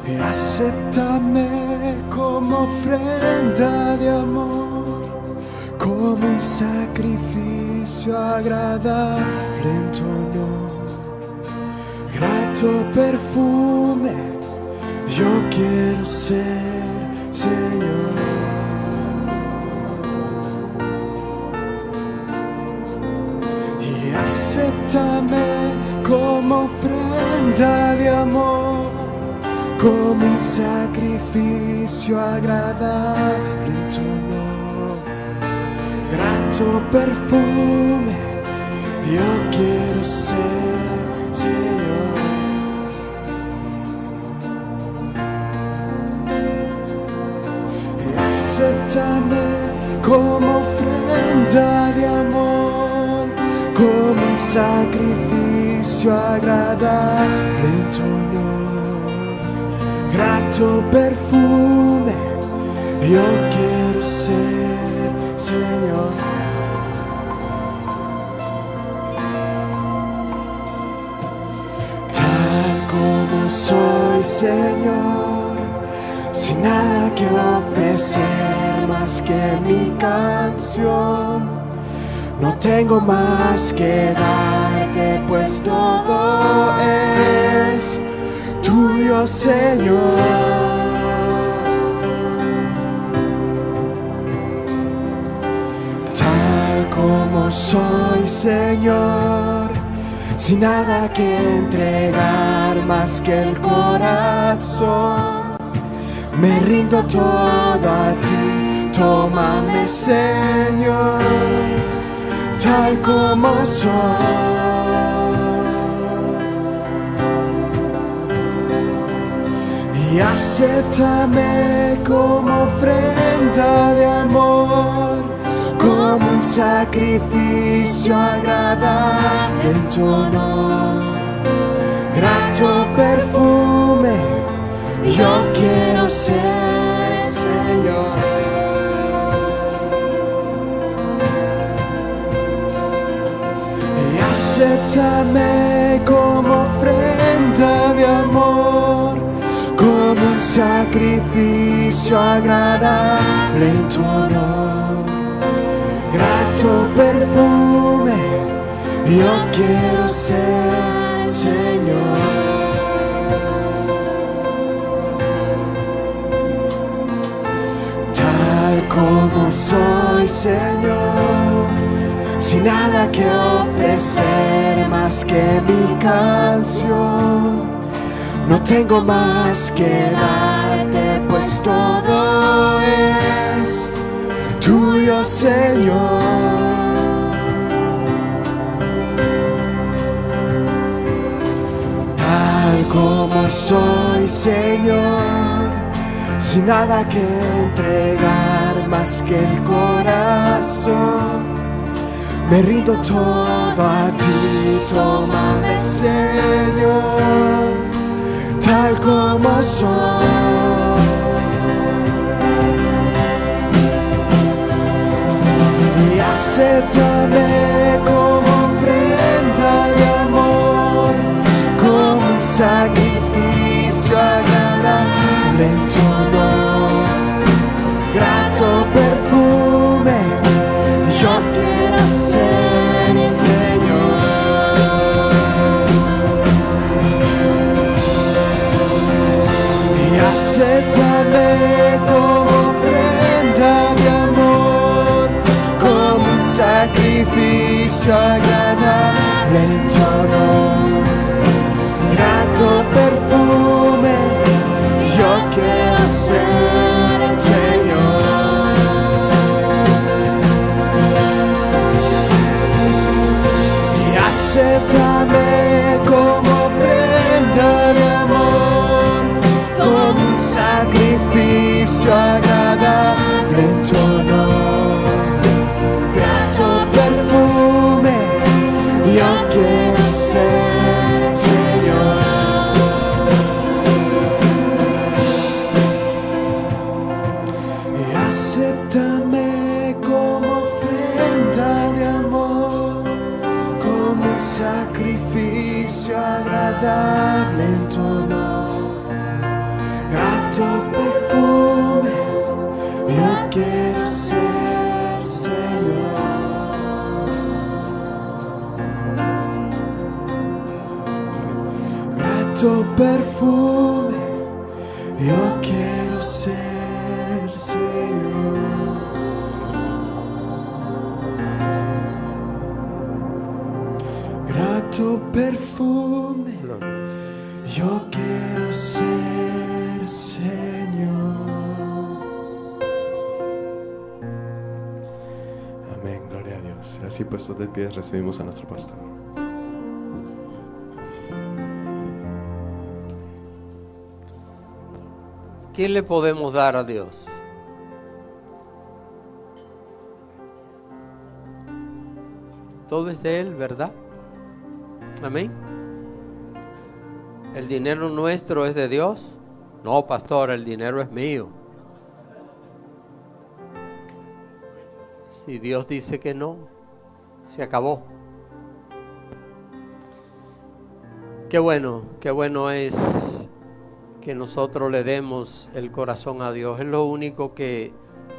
Acéptame como ofrenda de amor, como un sacrificio agradable en tu honor. Grato perfume, yo quiero ser, Señor. Y acéptame como ofrenda de amor, como un sacrificio agradable en tu honor. Grato perfume, yo quiero ser, Señor. Y acéptame como ofrenda de amor, como un sacrificio agradable en tu honor. Grato perfume, yo quiero ser, Señor. Tal como soy, Señor, sin nada que ofrecer más que mi canción. No tengo más que darte, pues todo es tuyo, Señor. Tal como soy, Señor, sin nada que entregar más que el corazón. Me rindo todo a ti, tómame, Señor, tal como soy. Y acéptame como ofrenda de amor, como un sacrificio agradable en tu honor. Grato perfume, yo quiero ser, Señor. Y acéptame como ofrenda de amor, como un sacrificio agradable en tu honor. Grato perfume, yo quiero ser, Señor. Tal como soy, Señor, sin nada que ofrecer más que mi canción. No tengo más que darte, pues todo es tuyo, Señor. Tal como soy, Señor, sin nada que entregar más que el corazón. Me rindo todo a ti, tómame, Señor, tal como soy. Y acéptame como ofrenda de amor, como un sacrificio agradable en tu honor. Grato perfume, yo quiero ser, Señor. Y acéptame como ofrenda de amor, como un sacrificio agradable en tu honor. Grato perfume, yo quiero ser, Señor. Y acéptame como ofrenda de amor, como un sacrificio agradable en tu honor. Grato perfume, yo quiero ser, Señor. Y acéptame como ofrenda de amor, como un sacrificio agradable en tu honor. grato perfume, yo quiero ser, Señor. Grato perfume, yo quiero ser, Señor. Amén, gloria a Dios. Así puestos de pie recibimos a nuestro pastor. ¿Qué le podemos dar a Dios? Todo es de Él, ¿verdad? Amén. ¿El dinero nuestro es de Dios? No, pastor, el dinero es mío. Si Dios dice que no, se acabó. Qué bueno es que nosotros le demos el corazón a Dios. Es lo único que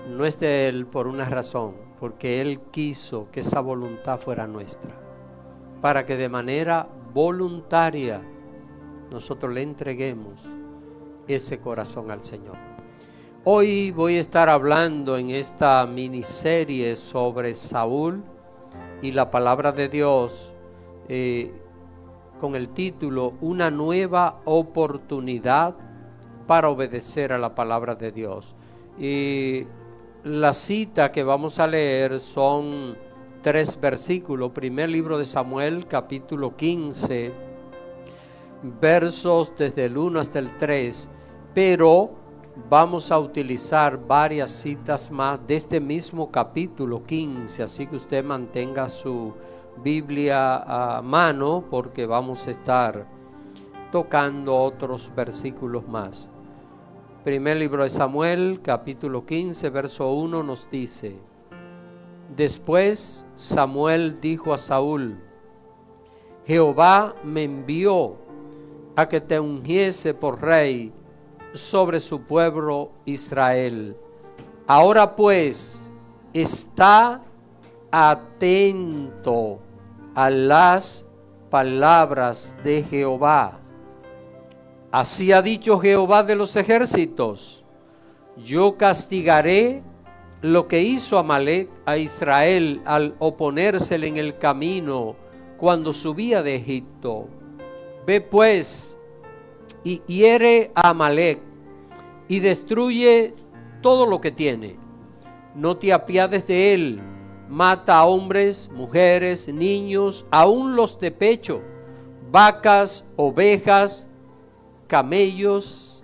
no es de Él por una razón, porque Él quiso que esa voluntad fuera nuestra, para que de manera voluntaria nosotros le entreguemos ese corazón al Señor. Hoy voy a estar hablando en esta miniserie sobre Saúl y la palabra de Dios, con el título Una nueva oportunidad para obedecer a la palabra de Dios. Y la cita que vamos a leer son 3 versículos. Primer libro de Samuel, capítulo 15, versos desde el 1 hasta el 3, pero vamos a utilizar varias citas más de este mismo capítulo 15, así que usted mantenga su Biblia a mano porque vamos a estar tocando otros versículos más. Primer libro de Samuel, capítulo 15, verso 1 nos dice: Después Samuel dijo a Saúl: Jehová me envió a que te ungiese por rey sobre su pueblo Israel. Ahora pues, está atento a las palabras de Jehová. Así ha dicho Jehová de los ejércitos: yo castigaré lo que hizo Amalec a Israel al oponérsele en el camino cuando subía de Egipto. Ve pues y hiere a Amalec y destruye todo lo que tiene. No te apiades de él. Mata a hombres, mujeres, niños, aun los de pecho, vacas, ovejas, camellos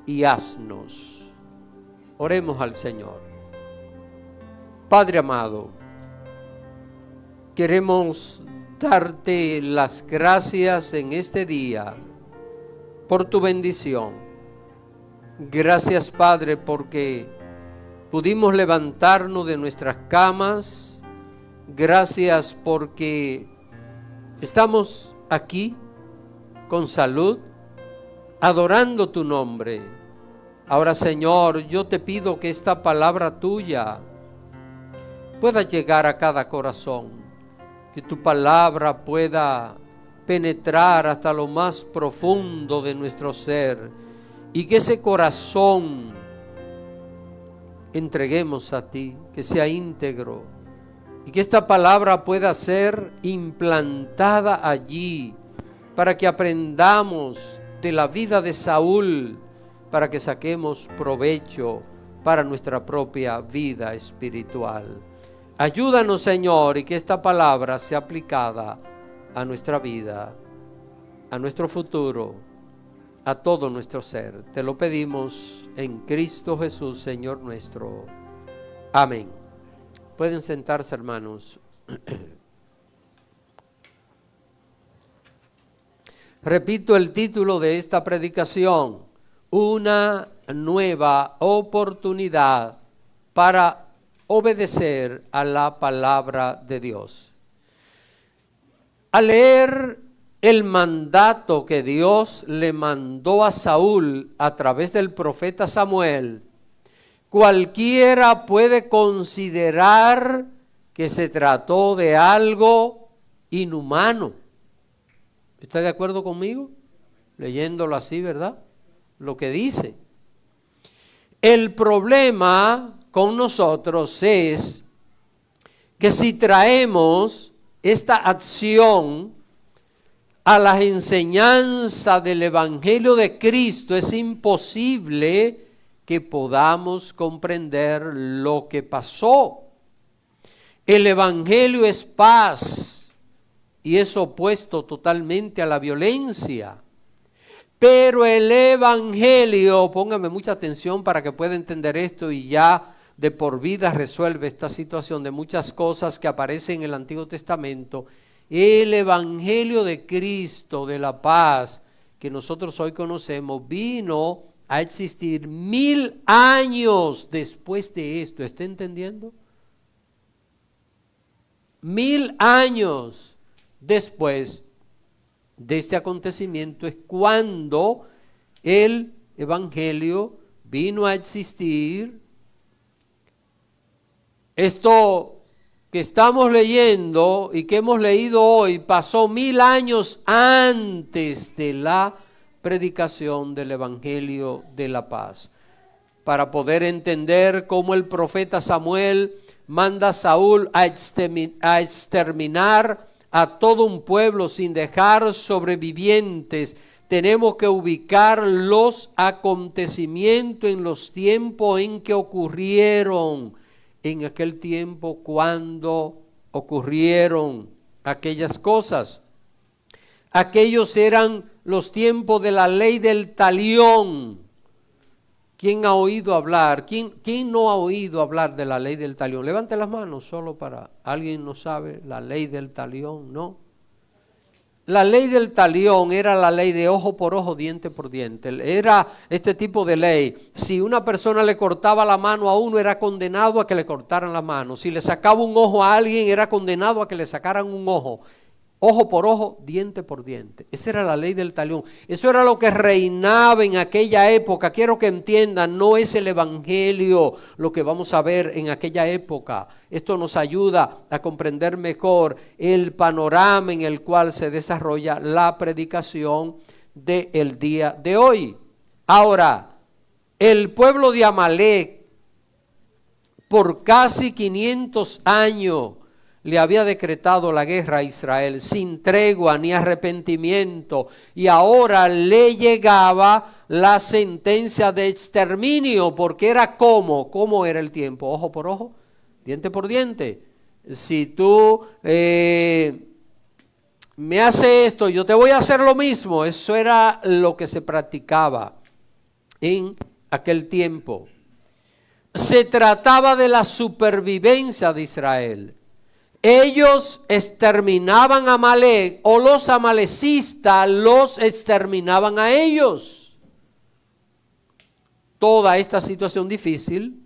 y asnos. Oremos al Señor. Padre amado, queremos darte las gracias en este día por tu bendición. Gracias, Padre, porque pudimos levantarnos de nuestras camas. Gracias porque estamos aquí con salud, adorando tu nombre. Ahora, Señor, yo te pido que esta palabra tuya pueda llegar a cada corazón, que tu palabra pueda penetrar hasta lo más profundo de nuestro ser y que ese corazón entreguemos a ti, que sea íntegro, y que esta palabra pueda ser implantada allí para que aprendamos de la vida de Saúl, para que saquemos provecho para nuestra propia vida espiritual. Ayúdanos, Señor, y que esta palabra sea aplicada a nuestra vida, a nuestro futuro, a todo nuestro ser. Te lo pedimos en Cristo Jesús, Señor nuestro. Amén. Pueden sentarse, hermanos. Repito el título de esta predicación: Una nueva oportunidad para obedecer a la palabra de Dios. Al leer el mandato que Dios le mandó a Saúl a través del profeta Samuel, cualquiera puede considerar que se trató de algo inhumano. ¿Está de acuerdo conmigo? leyéndolo así, ¿verdad? Lo que dice. El problema con nosotros es que si traemos esta acción a las enseñanzas del Evangelio de Cristo, es imposible que podamos comprender lo que pasó. El Evangelio es paz y es opuesto totalmente a la violencia. Pero el Evangelio, póngame mucha atención para que pueda entender esto y ya de por vida resuelve esta situación de muchas cosas que aparecen en el Antiguo Testamento. El Evangelio de Cristo, de la paz, que nosotros hoy conocemos, vino a existir 1000 años después de esto. ¿Está entendiendo? 1000 años después de este acontecimiento es cuando el Evangelio vino a existir. Esto que estamos leyendo y que hemos leído hoy pasó 1000 años antes de la predicación del Evangelio de la paz. Para poder entender cómo el profeta Samuel manda a Saúl a exterminar a todo un pueblo sin dejar sobrevivientes, tenemos que ubicar los acontecimientos en los tiempos en que ocurrieron. En aquel tiempo cuando ocurrieron aquellas cosas. Aquellos eran los tiempos de la ley del talión. ¿Quién ha oído hablar? ¿Quién no ha oído hablar de la ley del talión? Levante las manos solo para... ¿Alguien no sabe la ley del talión? ¿No? La ley del talión era la ley de ojo por ojo, diente por diente. Era este tipo de ley. Si una persona le cortaba la mano a uno, era condenado a que le cortaran la mano. Si le sacaba un ojo a alguien, era condenado a que le sacaran un ojo. Ojo por ojo, diente por diente. Esa era la ley del talión. Eso era lo que reinaba en aquella época. Quiero que entiendan, no es el Evangelio lo que vamos a ver en aquella época. Esto nos ayuda a comprender mejor el panorama en el cual se desarrolla la predicación del día de hoy. Ahora, el pueblo de Amalek, por casi 500 años, le había decretado la guerra a Israel sin tregua ni arrepentimiento, y ahora le llegaba la sentencia de exterminio, porque era ¿cómo era el tiempo? Ojo por ojo, diente por diente. Si tú me haces esto, yo te voy a hacer lo mismo. Eso era lo que se practicaba en aquel tiempo. Se trataba de la supervivencia de Israel. Ellos exterminaban a Amalek, o los amalecistas los exterminaban a ellos. Toda esta situación difícil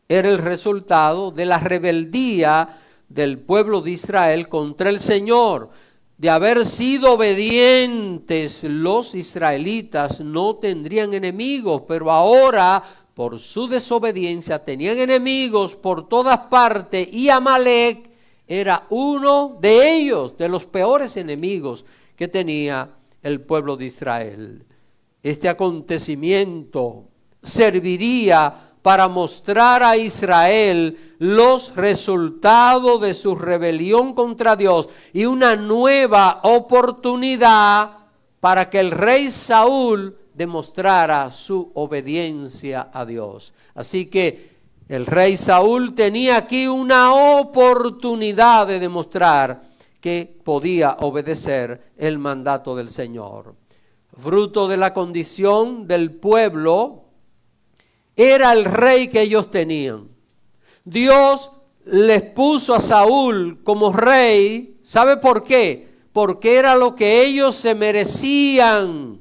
era el resultado de la rebeldía del pueblo de Israel contra el Señor. De haber sido obedientes, los israelitas no tendrían enemigos, pero ahora, por su desobediencia, tenían enemigos por todas partes, y Amalek era uno de ellos, de los peores enemigos que tenía el pueblo de Israel. Este acontecimiento serviría para mostrar a Israel los resultados de su rebelión contra Dios y una nueva oportunidad para que el rey Saúl demostrara su obediencia a Dios. Así que el rey Saúl tenía aquí una oportunidad de demostrar que podía obedecer el mandato del Señor. Fruto de la condición del pueblo, era el rey que ellos tenían. Dios les puso a Saúl como rey. ¿Sabe por qué? Porque era lo que ellos se merecían.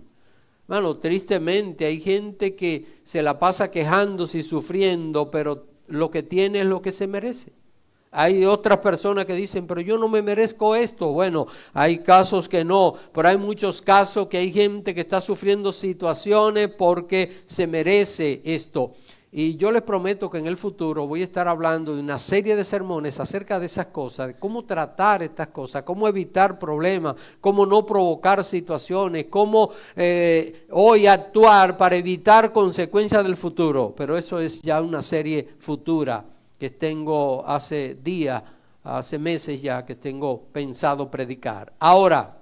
Bueno, tristemente hay gente que se la pasa quejándose y sufriendo, pero lo que tiene es lo que se merece. Hay otras personas que dicen, pero yo no me merezco esto. Bueno, hay casos que no, pero hay muchos casos que hay gente que está sufriendo situaciones porque se merece esto. Y yo les prometo que en el futuro voy a estar hablando de una serie de sermones acerca de esas cosas, de cómo tratar estas cosas, cómo evitar problemas, cómo no provocar situaciones, cómo hoy actuar para evitar consecuencias del futuro. Pero eso es ya una serie futura que tengo hace días, hace meses ya que tengo pensado predicar. Ahora,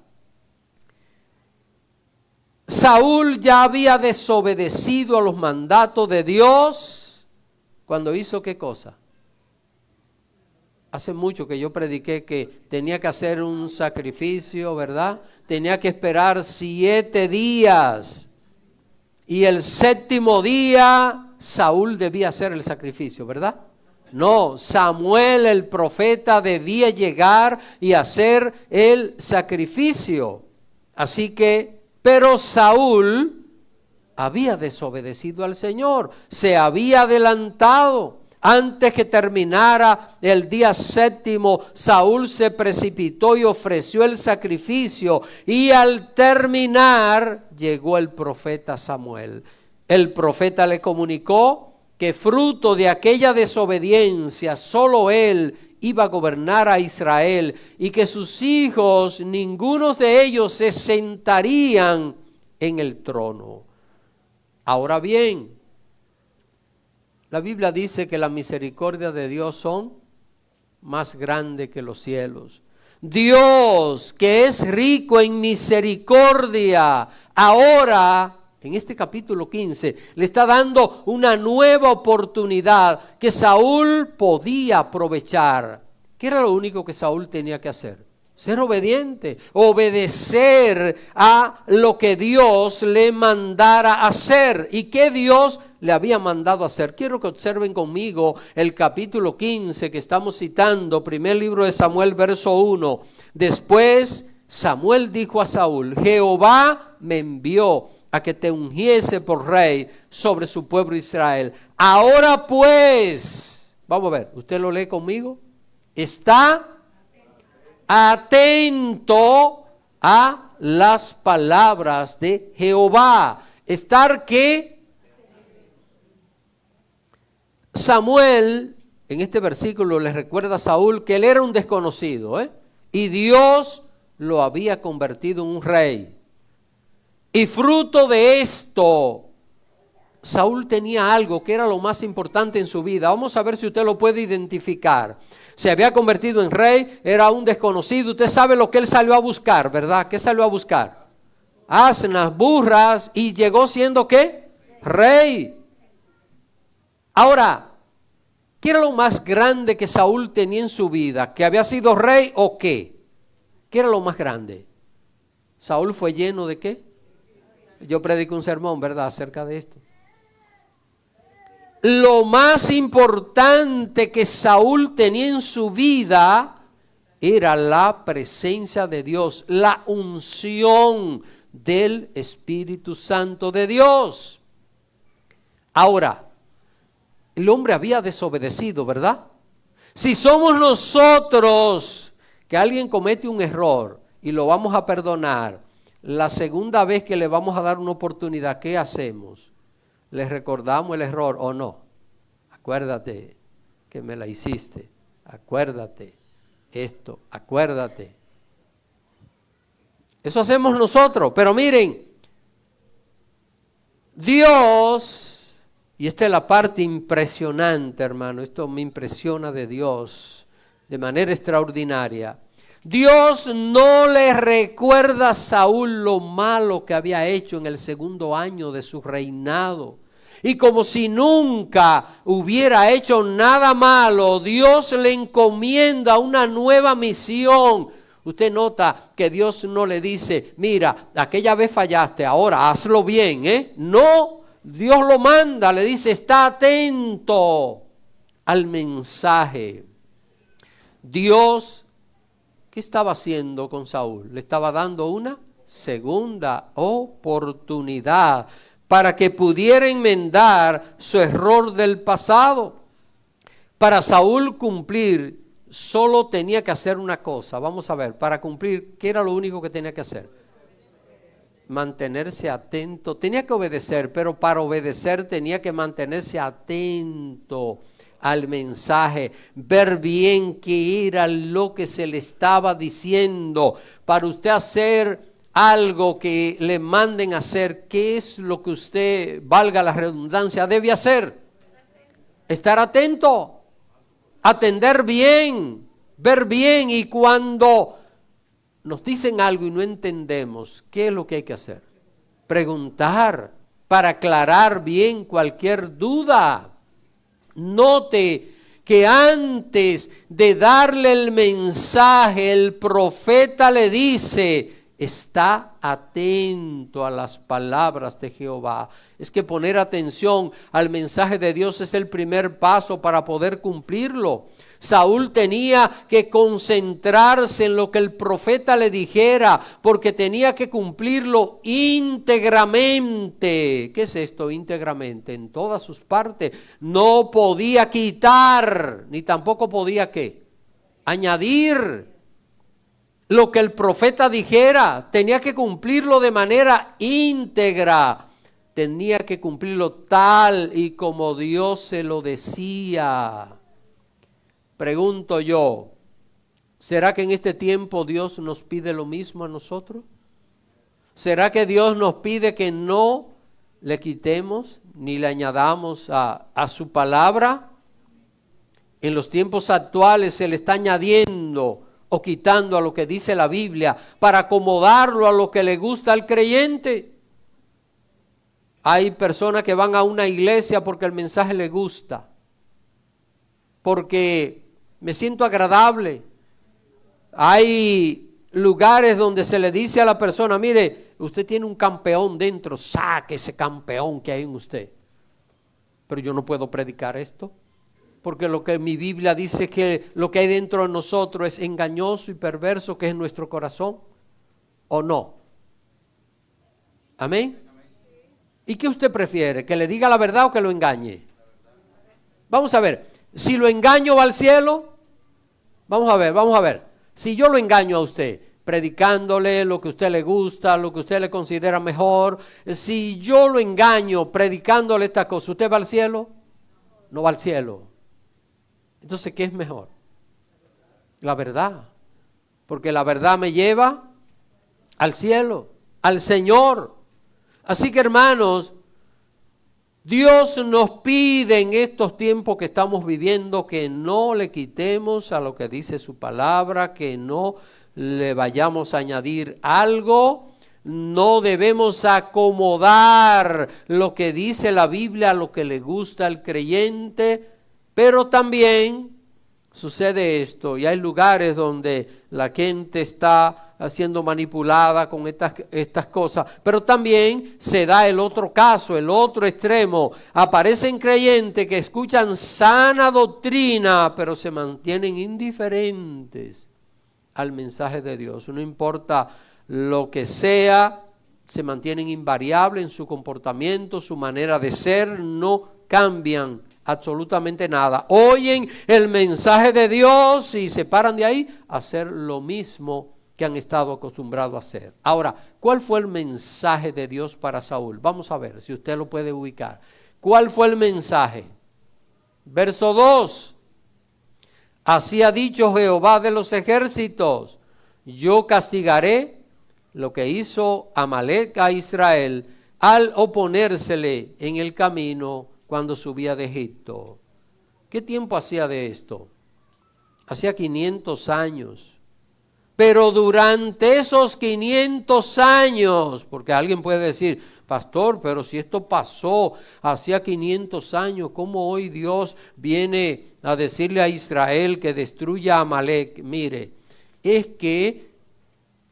Saúl ya había desobedecido a los mandatos de Dios cuando hizo ¿qué cosa? Hace mucho que yo prediqué que tenía que hacer un sacrificio, ¿verdad? Tenía que esperar 7 días. Y el 7º día Saúl debía hacer el sacrificio, ¿verdad? No, Samuel el profeta debía llegar y hacer el sacrificio. Así que pero Saúl había desobedecido al Señor, se había adelantado. Antes que terminara el día 7º, Saúl se precipitó y ofreció el sacrificio. Y al terminar, llegó el profeta Samuel. El profeta le comunicó que fruto de aquella desobediencia, solo él iba a gobernar a Israel y que sus hijos, ninguno de ellos se sentarían en el trono. Ahora bien, la Biblia dice que la misericordia de Dios son más grandes que los cielos. Dios, que es rico en misericordia, ahora en este capítulo 15, le está dando una nueva oportunidad que Saúl podía aprovechar. ¿Qué era lo único que Saúl tenía que hacer? Ser obediente, obedecer a lo que Dios le mandara hacer. ¿Y qué Dios le había mandado hacer? Quiero que observen conmigo el capítulo 15 que estamos citando, primer libro de Samuel, verso 1. Después Samuel dijo a Saúl: Jehová me envió a que te ungiese por rey sobre su pueblo Israel. Ahora pues, vamos a ver, ¿usted lo lee conmigo? Está atento a las palabras de Jehová. ¿Estar qué? Samuel, en este versículo, le recuerda a Saúl que él era un desconocido, y Dios lo había convertido en un rey. Y fruto de esto, Saúl tenía algo que era lo más importante en su vida. Vamos a ver si usted lo puede identificar. Se había convertido en rey, era un desconocido. Usted sabe lo que él salió a buscar, ¿verdad? ¿Qué salió a buscar? Asnas, burras, y llegó siendo ¿qué? Rey. Ahora, ¿qué era lo más grande que Saúl tenía en su vida? ¿Que había sido rey o qué? ¿Qué era lo más grande? Saúl fue lleno de ¿qué? Yo predico un sermón, ¿verdad?, acerca de esto. Lo más importante que Saúl tenía en su vida era la presencia de Dios, la unción del Espíritu Santo de Dios. Ahora, el hombre había desobedecido, ¿verdad? Si somos nosotros que alguien comete un error y lo vamos a perdonar, la segunda vez que le vamos a dar una oportunidad, ¿qué hacemos? ¿Le recordamos el error o no? Acuérdate que me la hiciste. Acuérdate esto. Acuérdate. Eso hacemos nosotros. Pero miren, Dios, y esta es la parte impresionante, hermano, esto me impresiona de Dios de manera extraordinaria. Dios no le recuerda a Saúl lo malo que había hecho en el 2º año de su reinado. Y como si nunca hubiera hecho nada malo, Dios le encomienda una nueva misión. Usted nota que Dios no le dice: mira, aquella vez fallaste, ahora hazlo bien, No, Dios lo manda, le dice: está atento al mensaje. Dios, ¿qué estaba haciendo con Saúl? Le estaba dando una segunda oportunidad para que pudiera enmendar su error del pasado. Para Saúl cumplir, solo tenía que hacer una cosa. Vamos a ver, para cumplir, ¿qué era lo único que tenía que hacer? mantenerse atento, tenía que obedecer, pero para obedecer tenía que mantenerse atento al mensaje, ver bien qué era lo que se le estaba diciendo. Para usted hacer algo que le manden a hacer, ¿qué es lo que usted, valga la redundancia, debe hacer? Estar atento, atender bien, ver bien, y cuando nos dicen algo y no entendemos, ¿qué es lo que hay que hacer? Preguntar para aclarar bien cualquier duda. Note que antes de darle el mensaje, el profeta le dice: está atento a las palabras de Jehová. Es que poner atención al mensaje de Dios es el primer paso para poder cumplirlo. Saúl tenía que concentrarse en lo que el profeta le dijera, porque tenía que cumplirlo íntegramente. ¿Qué es esto? Íntegramente, en todas sus partes. No podía quitar, ni tampoco podía ¿qué? Añadir lo que el profeta dijera. Tenía que cumplirlo de manera íntegra. Tenía que cumplirlo tal y como Dios se lo decía. Pregunto yo, ¿será que en este tiempo Dios nos pide lo mismo a nosotros? ¿Será que Dios nos pide que no le quitemos ni le añadamos a su palabra? En los tiempos actuales se le está añadiendo o quitando a lo que dice la Biblia para acomodarlo a lo que le gusta al creyente. Hay personas que van a una iglesia porque el mensaje les gusta, porque me siento agradable. Hay lugares donde se le dice a la persona: mire, usted tiene un campeón dentro, saque ese campeón que hay en usted. Pero yo no puedo predicar esto, porque lo que mi Biblia dice es que lo que hay dentro de nosotros es engañoso y perverso, que es nuestro corazón, ¿o no? ¿Amén? ¿Y qué usted prefiere? ¿Que le diga la verdad o que lo engañe? Vamos a ver, si lo engaño va al cielo. Vamos a ver, si yo lo engaño a usted, predicándole lo que a usted le gusta, lo que usted le considera mejor, si yo lo engaño predicándole esta cosa, ¿usted va al cielo? No va al cielo. Entonces, ¿qué es mejor? La verdad, porque la verdad me lleva al cielo, al Señor. Así que, hermanos, Dios nos pide en estos tiempos que estamos viviendo que no le quitemos a lo que dice su palabra, que no le vayamos a añadir algo. No debemos acomodar lo que dice la Biblia a lo que le gusta al creyente, pero también sucede esto, y hay lugares donde la gente está siendo manipulada con estas cosas, pero también se da el otro caso, el otro extremo. Aparecen creyentes que escuchan sana doctrina, pero se mantienen indiferentes al mensaje de Dios. No importa lo que sea, se mantienen invariables en su comportamiento, su manera de ser, no cambian absolutamente nada. Oyen el mensaje de Dios y se paran de ahí a hacer lo mismo que han estado acostumbrados a hacer. Ahora, ¿cuál fue el mensaje de Dios para Saúl? Vamos a ver si usted lo puede ubicar. ¿Cuál fue el mensaje? Verso 2. Así ha dicho Jehová de los ejércitos: yo castigaré lo que hizo Amalec a Israel al oponérsele en el camino cuando subía de Egipto. ¿Qué tiempo hacía de esto? Hacía 500 años. Pero durante esos 500 años, porque alguien puede decir: pastor, pero si esto pasó hacía 500 años, ¿cómo hoy Dios viene a decirle a Israel que destruya a Amalec? Mire, es que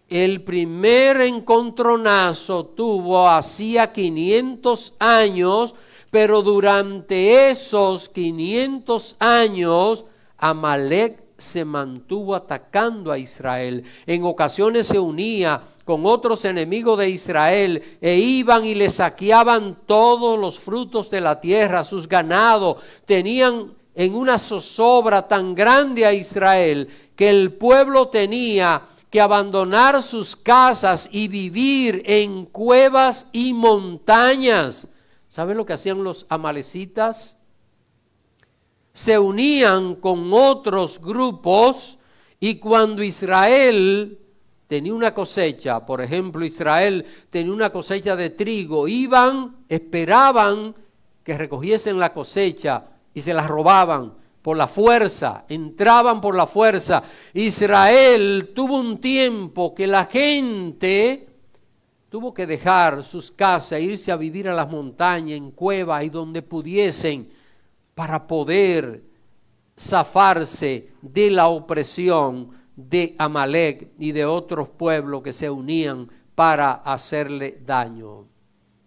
el primer encontronazo tuvo hacía 500 años, pero durante esos 500 años Amalec se mantuvo atacando a Israel. En ocasiones se unía con otros enemigos de Israel e iban y le saqueaban todos los frutos de la tierra, sus ganados. Tenían en una zozobra tan grande a Israel que el pueblo tenía que abandonar sus casas y vivir en cuevas y montañas. ¿Saben lo que hacían los amalecitas? Se unían con otros grupos y cuando Israel tenía una cosecha, por ejemplo, Israel tenía una cosecha de trigo, esperaban que recogiesen la cosecha y se la robaban por la fuerza, entraban por la fuerza. Israel tuvo un tiempo que la gente tuvo que dejar sus casas e irse a vivir a las montañas, en cuevas y donde pudiesen para poder zafarse de la opresión de Amalek y de otros pueblos que se unían para hacerle daño.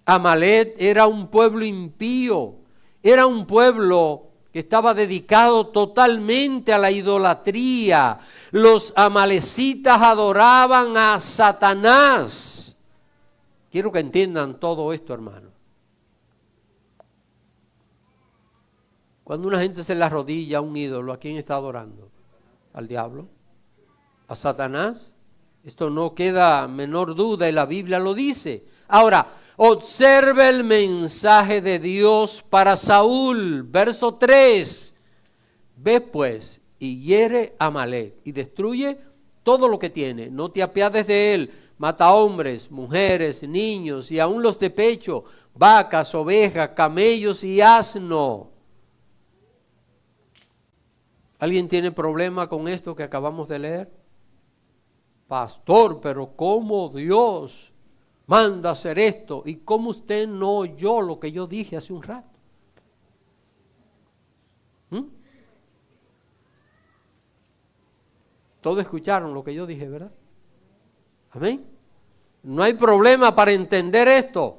Amalek era un pueblo impío, era un pueblo que estaba dedicado totalmente a la idolatría. Los amalecitas adoraban a Satanás. Quiero que entiendan todo esto, hermano. Cuando una gente se le arrodilla a un ídolo, ¿a quién está adorando? ¿Al diablo? ¿A Satanás? Esto no queda menor duda y la Biblia lo dice. Ahora, observe el mensaje de Dios para Saúl, verso 3. Ve pues y hiere a Amalek y destruye todo lo que tiene. No te apiades de él. Mata hombres, mujeres, niños y aun los de pecho, vacas, ovejas, camellos y asno. ¿Alguien tiene problema con esto que acabamos de leer? Pastor, pero ¿cómo Dios manda hacer esto? ¿Y cómo usted no oyó lo que yo dije hace un rato? Todos escucharon lo que yo dije, ¿verdad? Amén. No hay problema para entender esto,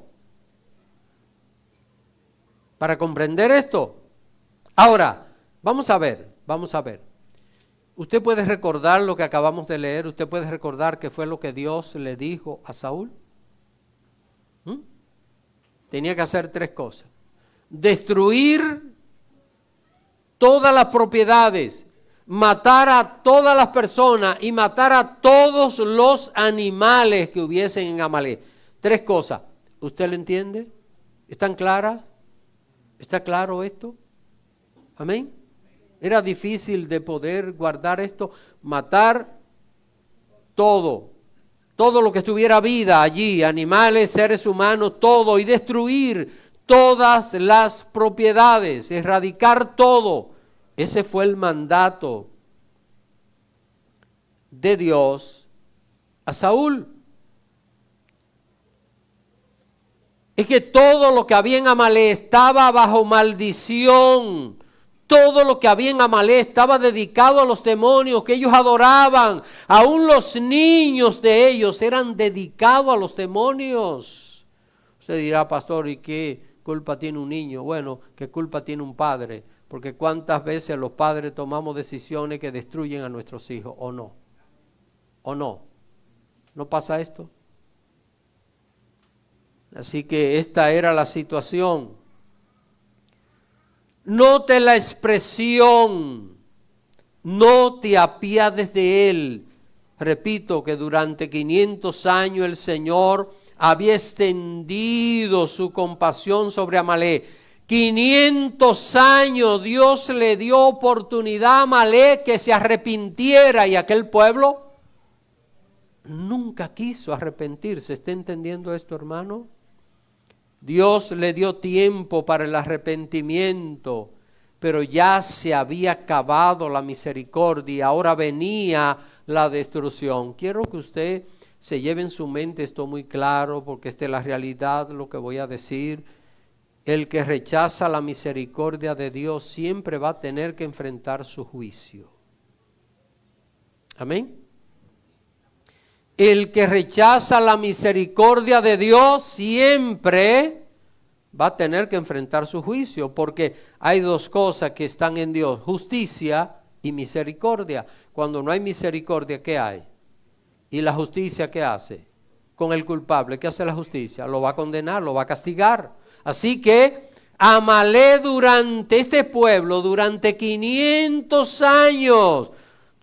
para comprender esto. Ahora, vamos a ver. Usted puede recordar lo que acabamos de leer, usted puede recordar qué fue lo que Dios le dijo a Saúl. Tenía que hacer 3 cosas. Destruir todas las propiedades, matar a todas las personas y matar a todos los animales que hubiesen en Amalek. 3 cosas. ¿Usted lo entiende? ¿Están claras? ¿Está claro esto? Amén. Era difícil de poder guardar esto, matar todo lo que estuviera vida allí, animales, seres humanos, todo, y destruir todas las propiedades, erradicar todo. Ese fue el mandato de Dios a Saúl. Es que todo lo que había en Amalek estaba bajo maldición. Todo lo que había en Amalek estaba dedicado a los demonios que ellos adoraban. Aún los niños de ellos eran dedicados a los demonios. Usted dirá, pastor, ¿y qué culpa tiene un niño? Bueno, ¿qué culpa tiene un padre? Porque cuántas veces los padres tomamos decisiones que destruyen a nuestros hijos, ¿o no? ¿O no? ¿No pasa esto? Así que esta era la situación. Note la expresión, no te apiades de él. Repito que durante 500 años el Señor había extendido su compasión sobre Amalek. 500 años Dios le dio oportunidad a Amalek que se arrepintiera y aquel pueblo nunca quiso arrepentirse. ¿Está entendiendo esto, hermano? Dios le dio tiempo para el arrepentimiento, pero ya se había acabado la misericordia, ahora venía la destrucción. Quiero que usted se lleve en su mente esto muy claro, porque esta es la realidad, lo que voy a decir. El que rechaza la misericordia de Dios siempre va a tener que enfrentar su juicio. Amén. El que rechaza la misericordia de Dios siempre va a tener que enfrentar su juicio, porque hay 2 cosas que están en Dios, justicia y misericordia. Cuando no hay misericordia, ¿qué hay? ¿Y la justicia qué hace? Con el culpable, ¿qué hace la justicia? Lo va a condenar, lo va a castigar. Así que Amalek durante este pueblo, durante 500 años,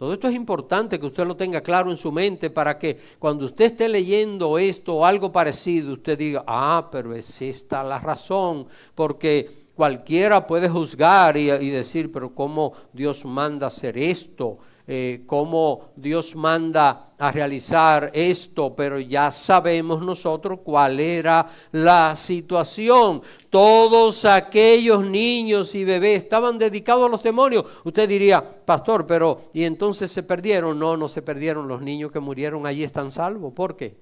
Todo esto es importante que usted lo tenga claro en su mente para que cuando usted esté leyendo esto o algo parecido, usted diga, pero es esta la razón, porque cualquiera puede juzgar y decir, pero ¿cómo Dios manda hacer esto? ¿Cómo Dios manda a realizar esto? Pero ya sabemos nosotros cuál era la situación. Todos aquellos niños y bebés estaban dedicados a los demonios. Usted diría, pastor, pero ¿y entonces se perdieron? No se perdieron. Los niños que murieron allí están salvos. ¿Por qué?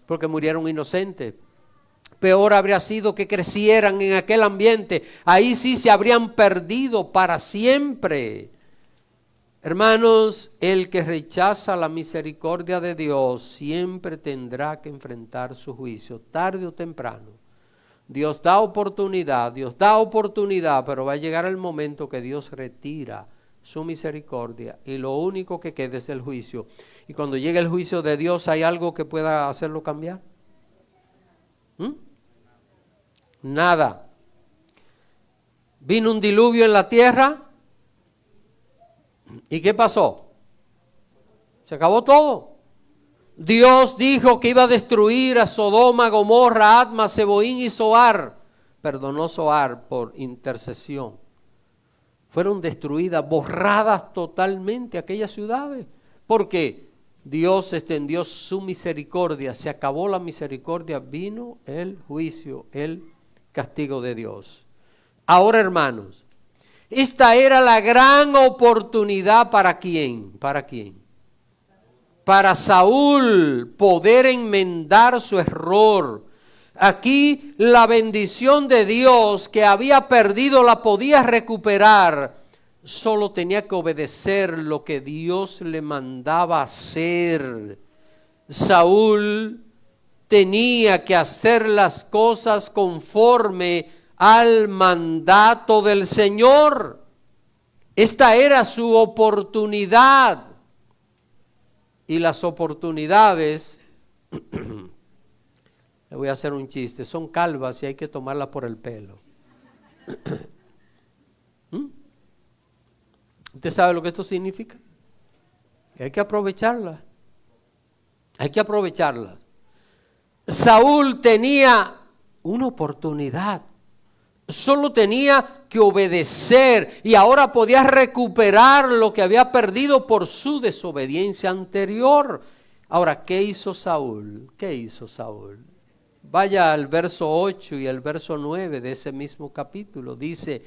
Porque murieron inocentes. Peor habría sido que crecieran en aquel ambiente. Ahí sí se habrían perdido para siempre. Hermanos, el que rechaza la misericordia de Dios siempre tendrá que enfrentar su juicio, tarde o temprano. Dios da oportunidad, pero va a llegar el momento que Dios retira su misericordia y lo único que queda es el juicio. Y cuando llegue el juicio de Dios, ¿hay algo que pueda hacerlo cambiar? Nada. Vino un diluvio en la tierra. ¿Y qué pasó? Se acabó todo. Dios dijo que iba a destruir a Sodoma, Gomorra, Adma, Zeboín y Zoar. Perdonó Zoar por intercesión. Fueron destruidas, borradas totalmente aquellas ciudades. Porque Dios extendió su misericordia. Se acabó la misericordia, vino el juicio, el castigo de Dios. Ahora, hermanos, esta era la gran oportunidad ¿para quién? ¿Para quién? Para Saúl poder enmendar su error. Aquí la bendición de Dios que había perdido la podía recuperar. Solo tenía que obedecer lo que Dios le mandaba hacer. Saúl tenía que hacer las cosas conforme al mandato del Señor. Esta era su oportunidad. Y las oportunidades, le voy a hacer un chiste, son calvas y hay que tomarlas por el pelo. ¿Usted sabe lo que esto significa? Que hay que aprovecharlas. Hay que aprovecharlas. Saúl tenía una oportunidad. Solo tenía que obedecer y ahora podía recuperar lo que había perdido por su desobediencia anterior. Ahora, ¿qué hizo Saúl? ¿Qué hizo Saúl? Vaya al verso 8 y al verso 9 de ese mismo capítulo. Dice,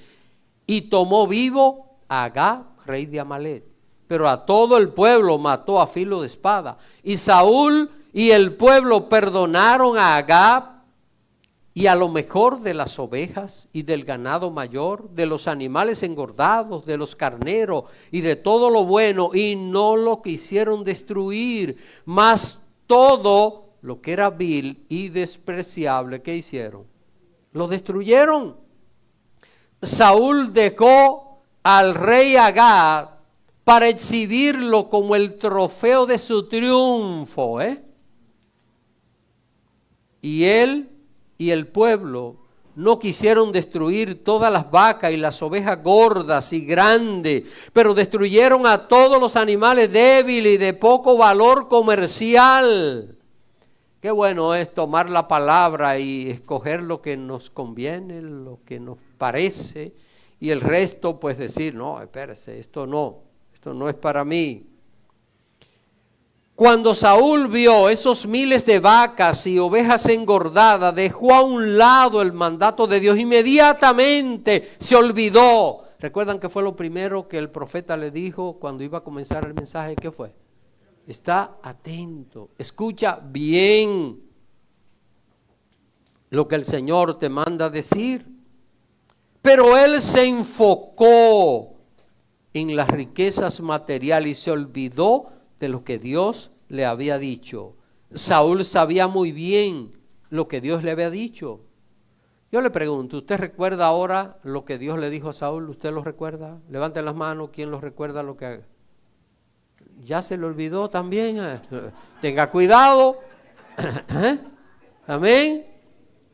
y tomó vivo a Agag, rey de Amalec, pero a todo el pueblo mató a filo de espada. Y Saúl y el pueblo perdonaron a Agag y a lo mejor de las ovejas y del ganado mayor, de los animales engordados, de los carneros y de todo lo bueno, y no lo quisieron destruir, mas todo lo que era vil y despreciable, ¿qué hicieron? Lo destruyeron. Saúl dejó al rey Agag para exhibirlo como el trofeo de su triunfo, Y él y el pueblo no quisieron destruir todas las vacas y las ovejas gordas y grandes, pero destruyeron a todos los animales débiles y de poco valor comercial. Qué bueno es tomar la palabra y escoger lo que nos conviene, lo que nos parece, y el resto pues decir, no, espérese, esto no es para mí. Cuando Saúl vio esos miles de vacas y ovejas engordadas, dejó a un lado el mandato de Dios. Inmediatamente se olvidó. ¿Recuerdan que fue lo primero que el profeta le dijo cuando iba a comenzar el mensaje? ¿Qué fue? Está atento, escucha bien lo que el Señor te manda decir. Pero él se enfocó en las riquezas materiales y se olvidó de lo que Dios le había dicho. Saúl sabía muy bien lo que Dios le había dicho. Yo le pregunto, ¿usted recuerda ahora lo que Dios le dijo a Saúl? ¿Usted lo recuerda? Levanten las manos, ¿quién lo recuerda lo que ya se le olvidó también? Tenga cuidado. Amén.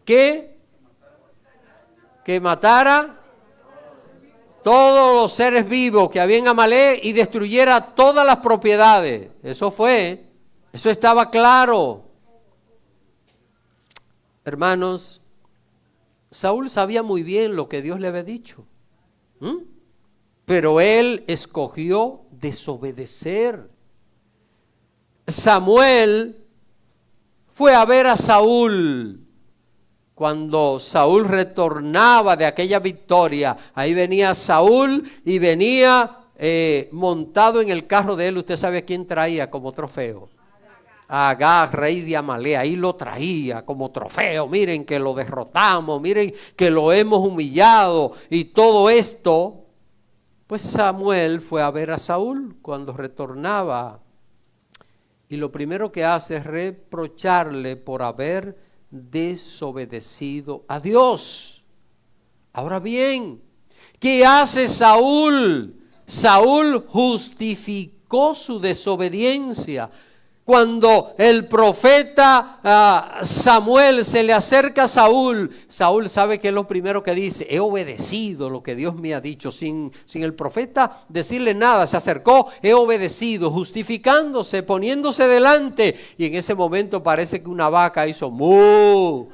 Que matara todos los seres vivos que había en Amalek y destruyera todas las propiedades. Eso estaba claro. Hermanos, Saúl sabía muy bien lo que Dios le había dicho. Pero él escogió desobedecer. Samuel fue a ver a Saúl. Cuando Saúl retornaba de aquella victoria, ahí venía Saúl y venía montado en el carro de él. Usted sabe a quién traía como trofeo. A Agag, rey de Amalek. Ahí lo traía como trofeo. Miren que lo derrotamos, miren que lo hemos humillado y todo esto. Pues Samuel fue a ver a Saúl cuando retornaba. Y lo primero que hace es reprocharle por haber desobedecido a Dios. Ahora bien, ¿qué hace Saúl? Saúl justificó su desobediencia. Cuando el profeta Samuel se le acerca a Saúl, Saúl sabe que es lo primero que dice: he obedecido lo que Dios me ha dicho. Sin el profeta decirle nada, se acercó: he obedecido, justificándose, poniéndose delante. Y en ese momento parece que una vaca hizo ¡mu!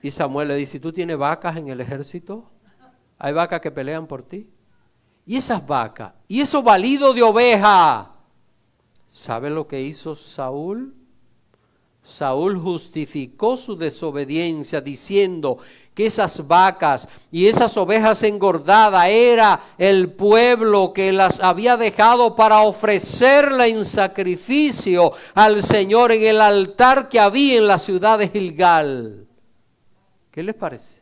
Y Samuel le dice: ¿tú tienes vacas en el ejército? ¿Hay vacas que pelean por ti? Y esas vacas, y esos balidos de oveja. ¿Sabe lo que hizo Saúl? Saúl justificó su desobediencia diciendo que esas vacas y esas ovejas engordadas era el pueblo que las había dejado para ofrecerla en sacrificio al Señor en el altar que había en la ciudad de Gilgal. ¿Qué les parece?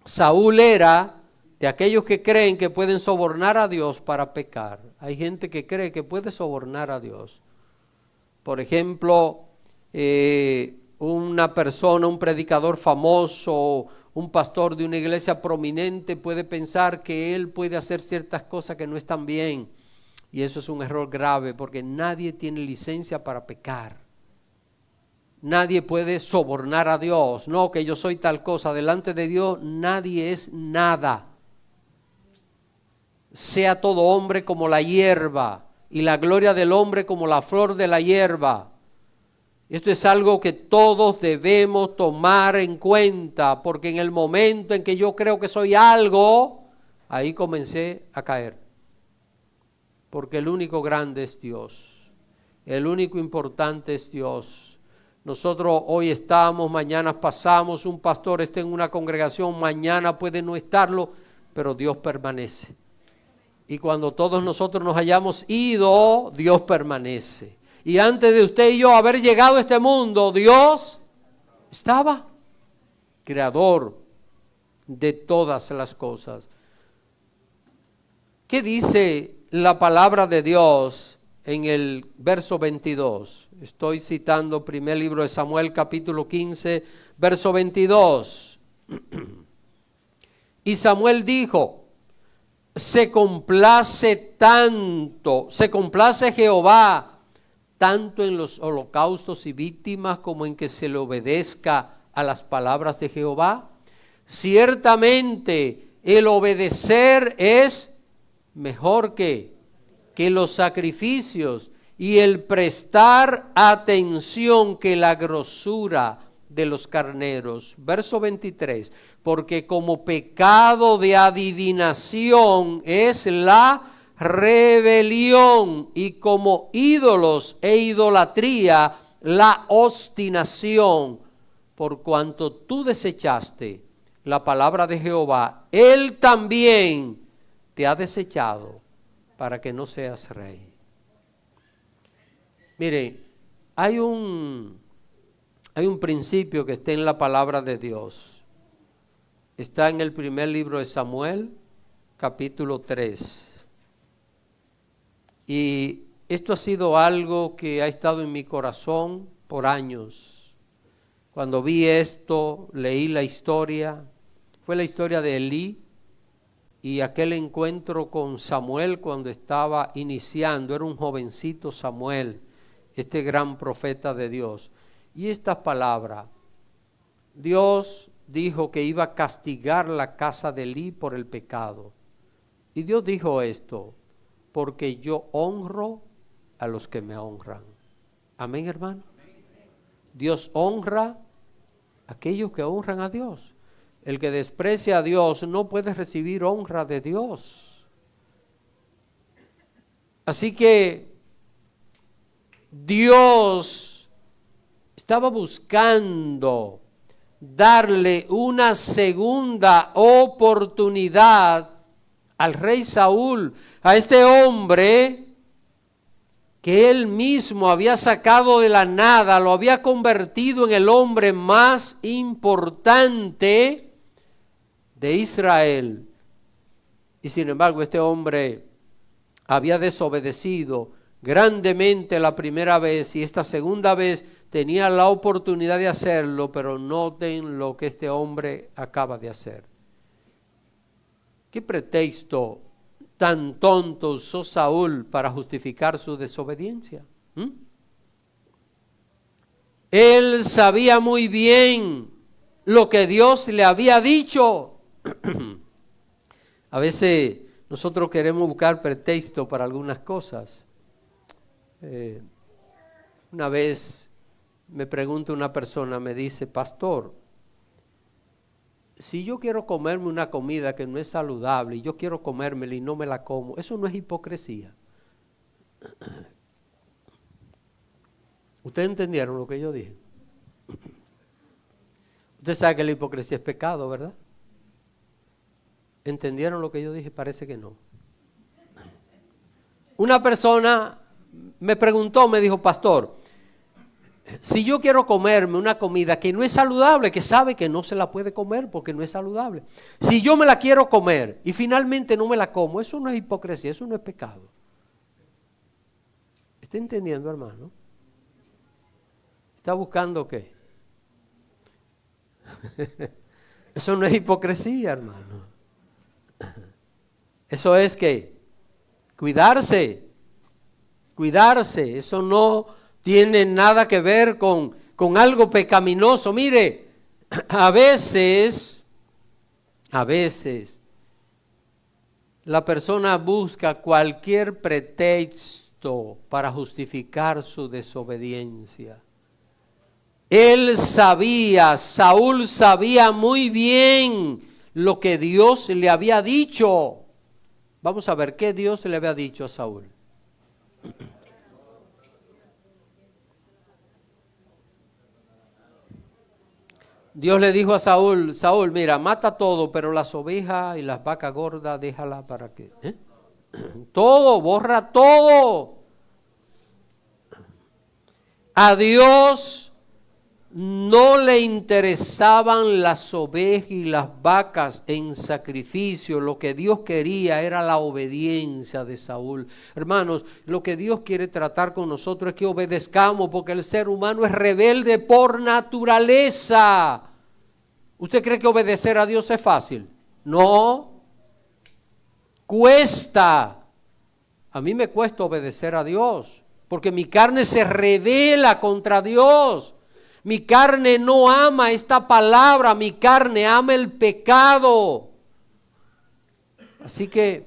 Saúl era de aquellos que creen que pueden sobornar a Dios para pecar. Hay gente que cree que puede sobornar a Dios. Por ejemplo, una persona, un predicador famoso, un pastor de una iglesia prominente puede pensar que él puede hacer ciertas cosas que no están bien. Y eso es un error grave, porque nadie tiene licencia para pecar. Nadie puede sobornar a Dios. No, que yo soy tal cosa. Delante de Dios nadie es nada. Sea todo hombre como la hierba, y la gloria del hombre como la flor de la hierba. Esto es algo que todos debemos tomar en cuenta, porque en el momento en que yo creo que soy algo, ahí comencé a caer. Porque el único grande es Dios, el único importante es Dios. Nosotros hoy estamos, mañana pasamos, un pastor está en una congregación, mañana puede no estarlo, pero Dios permanece. Y cuando todos nosotros nos hayamos ido, Dios permanece. Y antes de usted y yo haber llegado a este mundo, Dios estaba, creador de todas las cosas. ¿Qué dice la palabra de Dios en el verso 22? Estoy citando primer libro de Samuel, capítulo 15, verso 22. Y Samuel dijo: se complace Jehová tanto en los holocaustos y víctimas como en que se le obedezca a las palabras de Jehová. Ciertamente el obedecer es mejor que los sacrificios, y el prestar atención que la grosura de los carneros. Verso 23, porque como pecado de adivinación es la rebelión, y como ídolos e idolatría la obstinación. Por cuanto tú desechaste la palabra de Jehová, Él también te ha desechado para que no seas rey. Mire, hay un principio que está en la palabra de Dios. Está en el primer libro de Samuel, capítulo 3. Y esto ha sido algo que ha estado en mi corazón por años. Cuando vi esto, leí la historia. Fue la historia de Elí y aquel encuentro con Samuel cuando estaba iniciando. Era un jovencito Samuel, este gran profeta de Dios. Y esta palabra, Dios dijo que iba a castigar la casa de Elí por el pecado. Y Dios dijo esto, porque yo honro a los que me honran. Amén, hermano. Dios honra a aquellos que honran a Dios. El que desprecia a Dios no puede recibir honra de Dios. Así que Dios estaba buscando darle una segunda oportunidad al rey Saúl, a este hombre que él mismo había sacado de la nada, lo había convertido en el hombre más importante de Israel. Y sin embargo, este hombre había desobedecido grandemente la primera vez y esta segunda vez tenía la oportunidad de hacerlo, pero noten lo que este hombre acaba de hacer. ¿Qué pretexto tan tonto usó Saúl para justificar su desobediencia? Él sabía muy bien lo que Dios le había dicho. A veces nosotros queremos buscar pretexto para algunas cosas. Una vez me pregunta una persona, me dice, pastor, si yo quiero comerme una comida que no es saludable y yo quiero comérmela y no me la como, eso no es hipocresía. ¿Ustedes entendieron lo que yo dije? Usted sabe que la hipocresía es pecado, ¿verdad? ¿Entendieron lo que yo dije? Parece que no. Una persona me preguntó, me dijo, pastor, si yo quiero comerme una comida que no es saludable, que sabe que no se la puede comer porque no es saludable, si yo me la quiero comer y finalmente no me la como, eso no es hipocresía, eso no es pecado. ¿Está entendiendo, hermano? ¿Está buscando qué? Eso no es hipocresía, hermano. Eso es que cuidarse, eso no tiene nada que ver con algo pecaminoso. Mire, a veces la persona busca cualquier pretexto para justificar su desobediencia. Saúl sabía muy bien lo que Dios le había dicho. Vamos a ver qué Dios le había dicho a Saúl. Dios le dijo a Saúl, Saúl, mira, mata todo, pero las ovejas y las vacas gordas déjala para que... Todo, borra todo. A Dios no le interesaban las ovejas y las vacas en sacrificio. Lo que Dios quería era la obediencia de Saúl. Hermanos, lo que Dios quiere tratar con nosotros es que obedezcamos, porque el ser humano es rebelde por naturaleza. ¿Usted cree que obedecer a Dios es fácil? No. Cuesta. A mí me cuesta obedecer a Dios, porque mi carne se rebela contra Dios. Mi carne no ama esta palabra, mi carne ama el pecado. Así que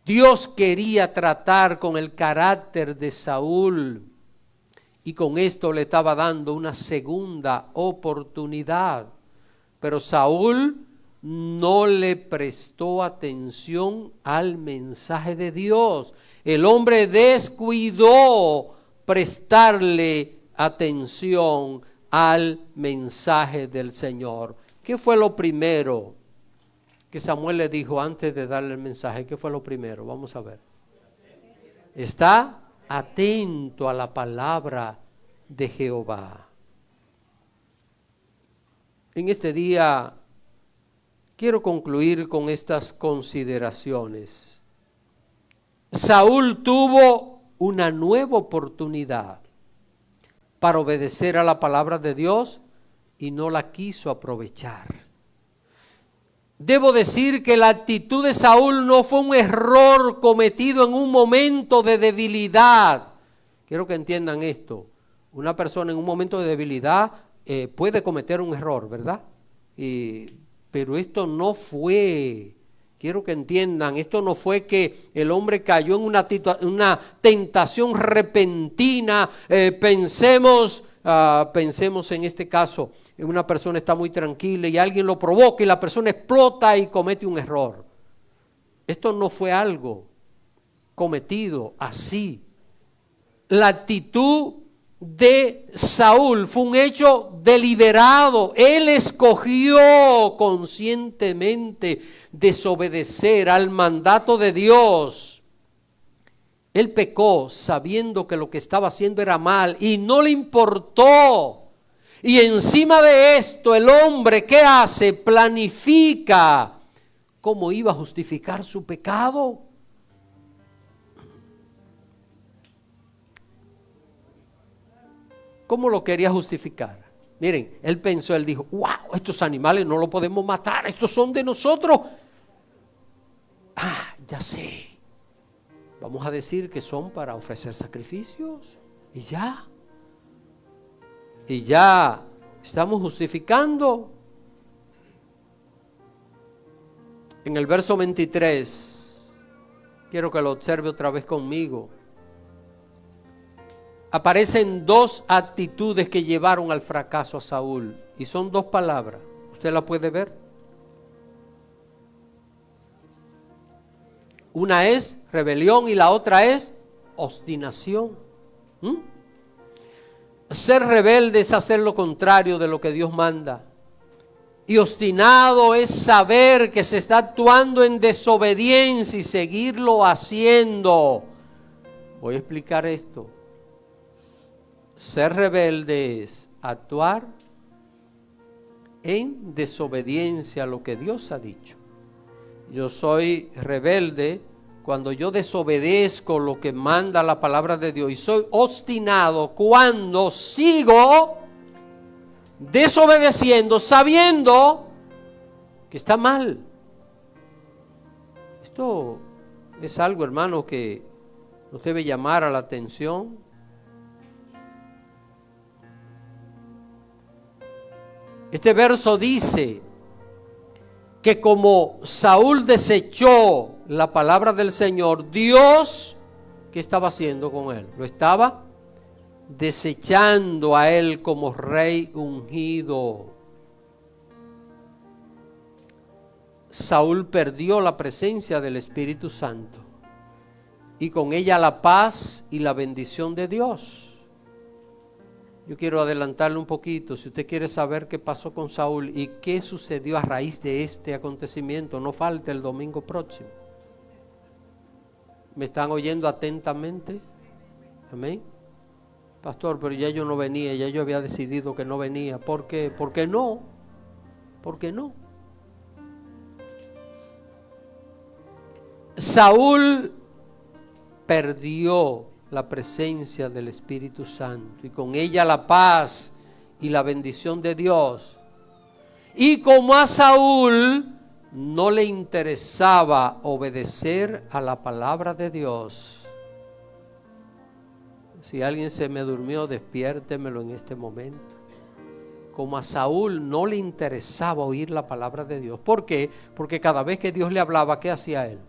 Dios quería tratar con el carácter de Saúl y con esto le estaba dando una segunda oportunidad. Pero Saúl no le prestó atención al mensaje de Dios. El hombre descuidó prestarle atención al mensaje del Señor. ¿Qué fue lo primero que Samuel le dijo antes de darle el mensaje? ¿Qué fue lo primero? Vamos a ver. Está atento a la palabra de Jehová. En este día quiero concluir con estas consideraciones. Saúl tuvo una nueva oportunidad para obedecer a la palabra de Dios y no la quiso aprovechar. Debo decir que la actitud de Saúl no fue un error cometido en un momento de debilidad. Quiero que entiendan esto. Una persona en un momento de debilidad puede cometer un error, ¿verdad? Pero esto no fue, quiero que entiendan, esto no fue que el hombre cayó en una tentación repentina. Pensemos en este caso, una persona está muy tranquila y alguien lo provoca y la persona explota y comete un error. Esto no fue algo cometido así. La actitud de Saúl fue un hecho deliberado. Él escogió conscientemente desobedecer al mandato de Dios. Él pecó sabiendo que lo que estaba haciendo era mal y no le importó. Y encima de esto, el hombre, ¿qué hace? Planifica cómo iba a justificar su pecado. ¿Cómo lo quería justificar? Miren, él dijo, wow, estos animales no los podemos matar, estos son de nosotros. Ya sé. Vamos a decir que son para ofrecer sacrificios. Y ya estamos justificando. En el verso 23, quiero que lo observe otra vez conmigo. Aparecen dos actitudes que llevaron al fracaso a Saúl. Y son dos palabras. ¿Usted la puede ver? Una es rebelión y la otra es obstinación. Ser rebelde es hacer lo contrario de lo que Dios manda. Y obstinado es saber que se está actuando en desobediencia y seguirlo haciendo. Voy a explicar esto. Ser rebelde es actuar en desobediencia a lo que Dios ha dicho. Yo soy rebelde cuando yo desobedezco lo que manda la palabra de Dios, y soy obstinado cuando sigo desobedeciendo sabiendo que está mal. Esto es algo, hermano, que nos debe llamar a la atención. Este verso dice que como Saúl desechó la palabra del Señor, Dios, ¿qué estaba haciendo con él? Lo estaba desechando a él como rey ungido. Saúl perdió la presencia del Espíritu Santo y con ella la paz y la bendición de Dios. Yo quiero adelantarle un poquito. Si usted quiere saber qué pasó con Saúl y qué sucedió a raíz de este acontecimiento, no falte el domingo próximo. ¿Me están oyendo atentamente? Amén. Pastor, pero ya yo no venía, ya yo había decidido que no venía. ¿Por qué? ¿Por qué no? ¿Por qué no? Saúl perdió la presencia del Espíritu Santo y con ella la paz y la bendición de Dios. Y como a Saúl no le interesaba obedecer a la palabra de Dios. Si alguien se me durmió, despiértemelo en este momento. Como a Saúl no le interesaba oír la palabra de Dios. ¿Por qué? Porque cada vez que Dios le hablaba, ¿qué hacía él?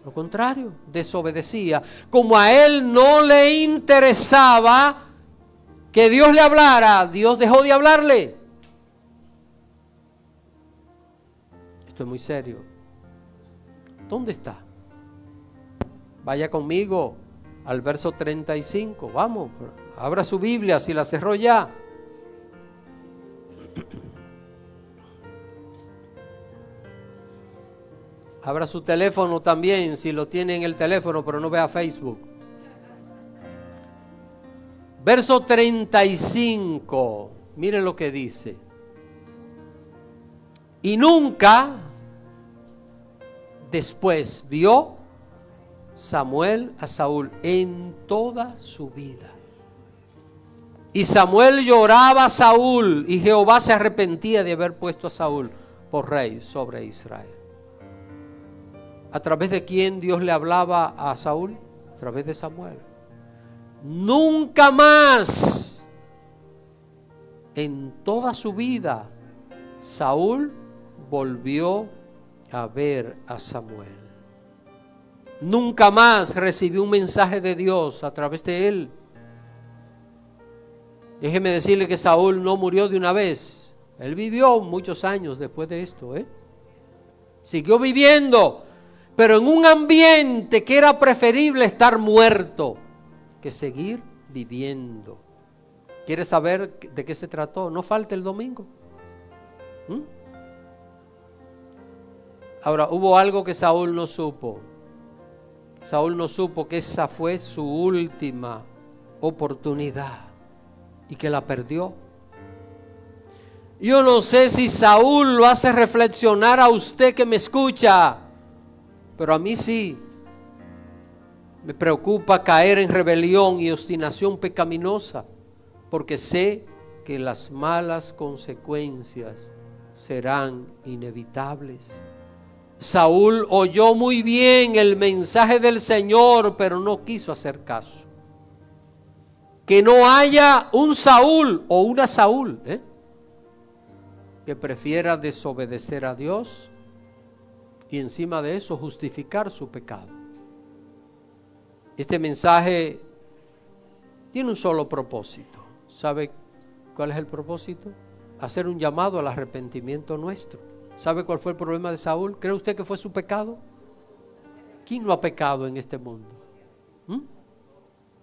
Lo contrario, desobedecía. Como a él no le interesaba que Dios le hablara, Dios dejó de hablarle. Esto es muy serio. ¿Dónde está? Vaya conmigo al verso 35. Vamos, abra su Biblia si la cerró ya. Abra su teléfono también, si lo tiene en el teléfono, pero no vea Facebook. Verso 35, mire lo que dice. Y nunca después vio Samuel a Saúl en toda su vida. Y Samuel lloraba a Saúl, y Jehová se arrepentía de haber puesto a Saúl por rey sobre Israel. ¿A través de quién Dios le hablaba a Saúl? A través de Samuel. Nunca más en toda su vida Saúl volvió a ver a Samuel. Nunca más recibió un mensaje de Dios a través de él. Déjeme decirle que Saúl no murió de una vez. Él vivió muchos años después de esto, Siguió viviendo, pero en un ambiente que era preferible estar muerto que seguir viviendo. ¿Quiere saber de qué se trató? No falte el domingo. Ahora, hubo algo que Saúl no supo. Saúl no supo que esa fue su última oportunidad y que la perdió. Yo no sé si Saúl lo hace reflexionar a usted que me escucha, pero a mí sí. Me preocupa caer en rebelión y obstinación pecaminosa, porque sé que las malas consecuencias serán inevitables. Saúl oyó muy bien el mensaje del Señor, pero no quiso hacer caso. Que no haya un Saúl o una Saúl, que prefiera desobedecer a Dios y encima de eso justificar su pecado. Este mensaje tiene un solo propósito. ¿Sabe cuál es el propósito? Hacer un llamado al arrepentimiento nuestro. ¿Sabe cuál fue el problema de Saúl? ¿Cree usted que fue su pecado? ¿Quién no ha pecado en este mundo?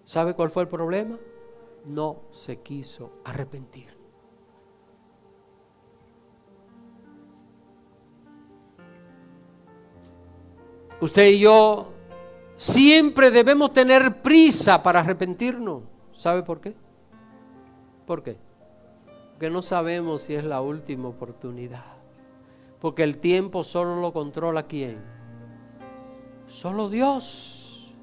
¿Sabe cuál fue el problema? No se quiso arrepentir. Usted y yo siempre debemos tener prisa para arrepentirnos. ¿Sabe por qué? ¿Por qué? Porque no sabemos si es la última oportunidad. Porque el tiempo solo lo controla ¿quién? Solo Dios.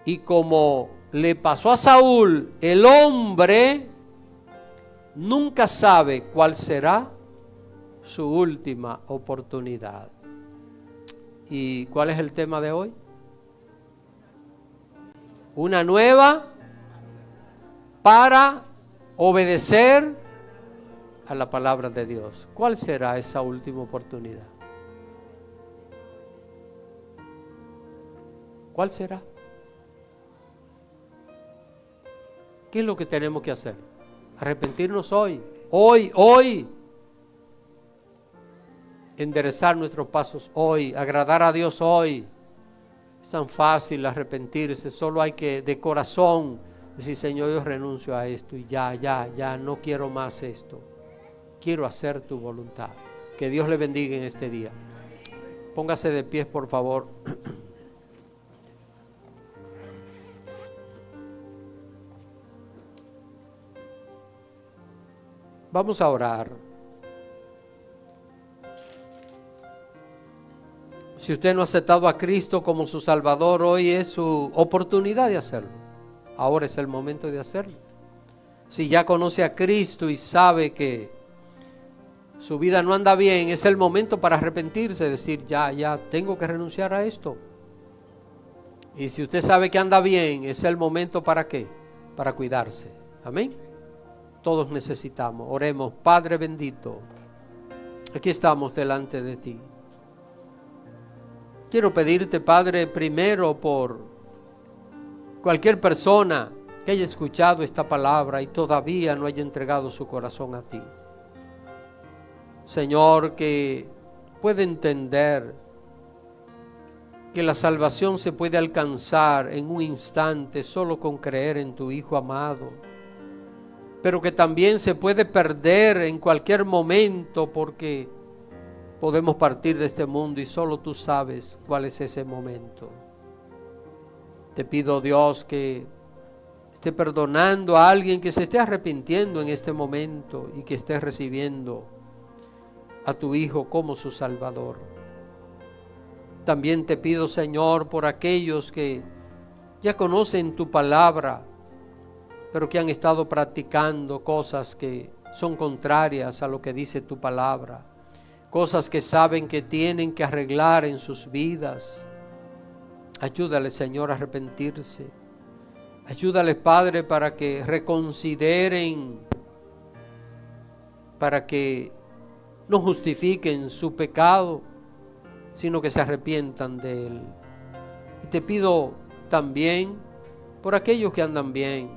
Y como le pasó a Saúl, el hombre nunca sabe cuál será su última oportunidad. ¿Y cuál es el tema de hoy? Una nueva para obedecer a la palabra de Dios. ¿Cuál será esa última oportunidad? ¿Cuál será? ¿Qué es lo que tenemos que hacer? Arrepentirnos hoy. Hoy. Enderezar nuestros pasos hoy, agradar a Dios hoy. Es tan fácil arrepentirse, solo hay que de corazón decir, Señor, yo renuncio a esto y ya, no quiero más esto. Quiero hacer tu voluntad. Que Dios le bendiga en este día. Póngase de pie, por favor. Vamos a orar. Si usted no ha aceptado a Cristo como su Salvador, hoy es su oportunidad de hacerlo. Ahora es el momento de hacerlo. Si ya conoce a Cristo y sabe que su vida no anda bien, es el momento para arrepentirse, decir, ya tengo que renunciar a esto. Y si usted sabe que anda bien, es el momento ¿para qué? Para cuidarse. Amén. Todos necesitamos. Oremos. Padre bendito, aquí estamos delante de ti. Quiero pedirte, Padre, primero por cualquier persona que haya escuchado esta palabra y todavía no haya entregado su corazón a ti. Señor, que pueda entender que la salvación se puede alcanzar en un instante solo con creer en tu Hijo amado, pero que también se puede perder en cualquier momento porque podemos partir de este mundo y solo tú sabes cuál es ese momento. Te pido, Dios, que esté perdonando a alguien que se esté arrepintiendo en este momento y que esté recibiendo a tu Hijo como su Salvador. También te pido, Señor, por aquellos que ya conocen tu palabra, pero que han estado practicando cosas que son contrarias a lo que dice tu palabra. Cosas que saben que tienen que arreglar en sus vidas. Ayúdale, Señor, a arrepentirse. Ayúdale, Padre, para que reconsideren, para que no justifiquen su pecado, sino que se arrepientan de él. Y te pido también por aquellos que andan bien,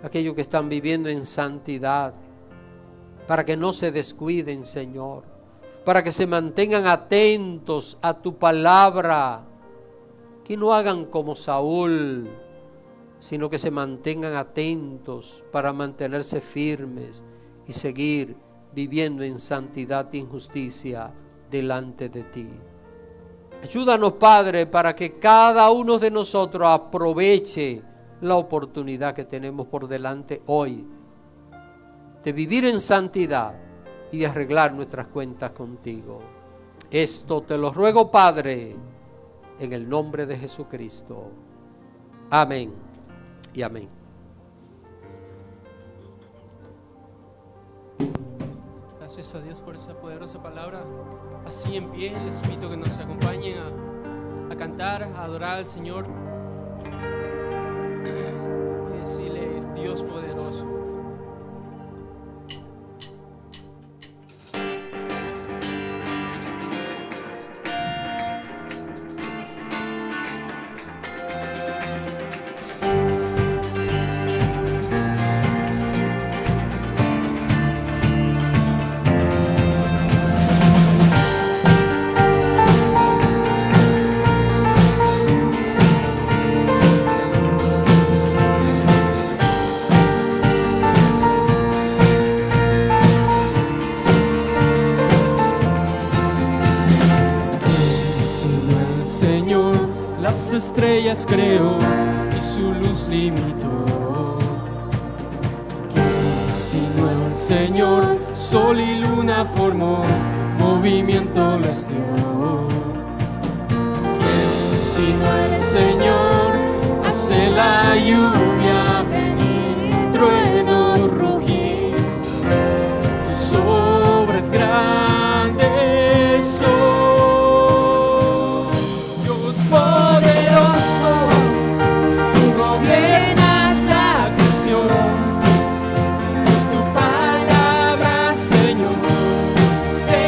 aquellos que están viviendo en santidad, para que no se descuiden, Señor, para que se mantengan atentos a tu palabra, que no hagan como Saúl, sino que se mantengan atentos para mantenerse firmes y seguir viviendo en santidad y en justicia delante de ti. Ayúdanos, Padre, para que cada uno de nosotros aproveche la oportunidad que tenemos por delante hoy de vivir en santidad y de arreglar nuestras cuentas contigo. Esto te lo ruego, Padre, en el nombre de Jesucristo. Amén y amén. Gracias a Dios por esa poderosa palabra. Así en pie, les invito a que nos acompañen a cantar, a adorar al Señor y decirle: Dios poderoso. Estrellas creó y su luz limitó. ¿Quién sino el Señor? Sol y luna formó, movimiento les dio. ¿Quién sino el Señor? Hace la lluvia venir, truenos rugir. Tus obras grandes son. Dios poderoso, tú gobiernas la creación. Con tu palabra, Señor, te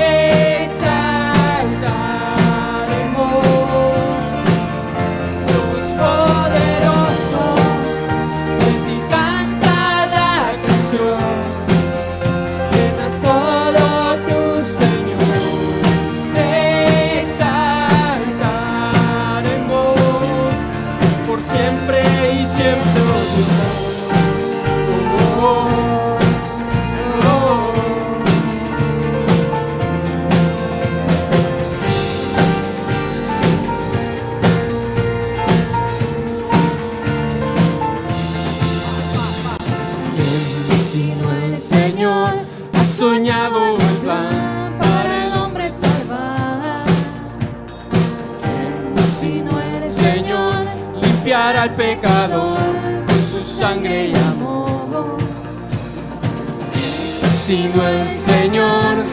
exaltaremos. Dios poderoso, en ti canta la creación. Llenas todo tu Señor, te exaltaremos por siempre y siempre, oh Dios. Oh, oh, oh. ¿Quién sino el Señor ha soñado el plan para el hombre salvar? ¿Quién sino el Señor limpiará al pecador con su sangre y amor? ¿Quién sino el Señor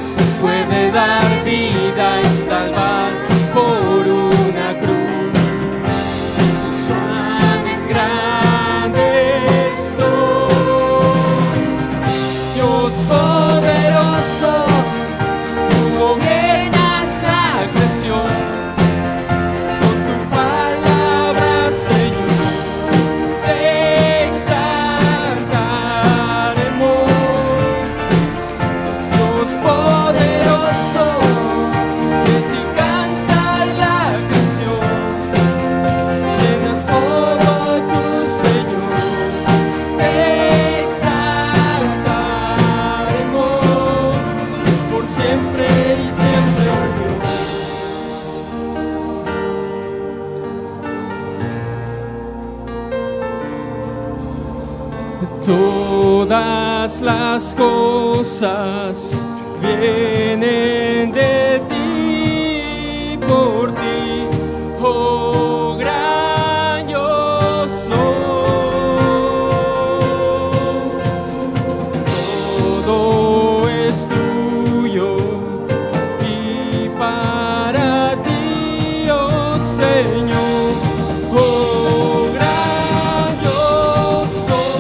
puede dar vida y salvar por una cruz? Tus planes grandes son. Dios poderoso, tú gobiernas la creación. Con tu palabra, Señor, te exaltaremos. Dios poderoso, de ti canta la canción. Llenas todo tu Señor, te exaltaremos por siempre y siempre, oh Dios. Todas las cosas vienen de ti, por ti, oh gran yo soy. Todo es tuyo y para ti, oh Señor, oh gran yo soy.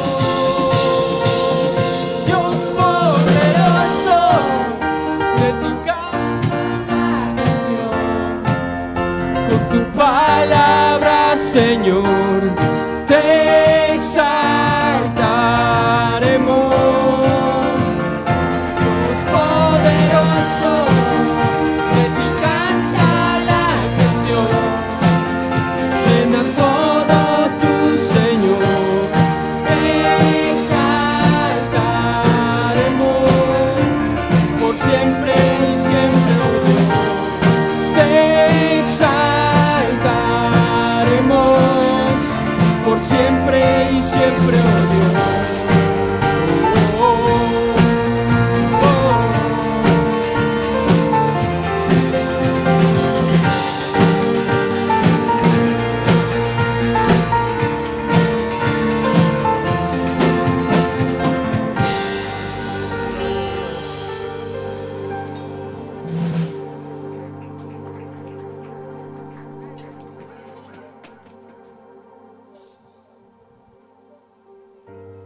Dios poderoso, de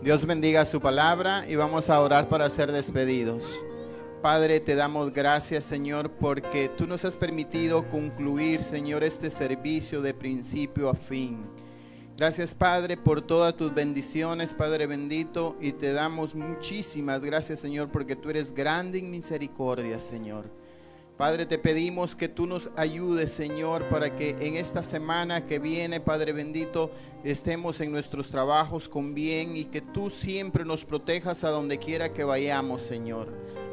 Dios bendiga su palabra y vamos a orar para ser despedidos. Padre, te damos gracias, Señor, porque tú nos has permitido concluir, Señor, este servicio de principio a fin. Gracias, Padre, por todas tus bendiciones, Padre bendito, y te damos muchísimas gracias, Señor, porque tú eres grande en misericordia, Señor. Padre, te pedimos que tú nos ayudes, Señor, para que en esta semana que viene, Padre bendito, estemos en nuestros trabajos con bien y que tú siempre nos protejas a donde quiera que vayamos, Señor.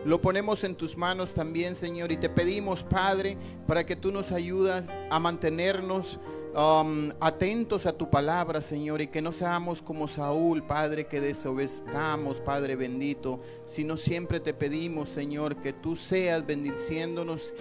Lo ponemos en tus manos también, Señor, y te pedimos, Padre, para que tú nos ayudas a mantenernos atentos a tu palabra, Señor, y que no seamos como Saúl, Padre, que desobedezcamos, Padre bendito, sino siempre te pedimos, Señor, que tú seas bendiciéndonos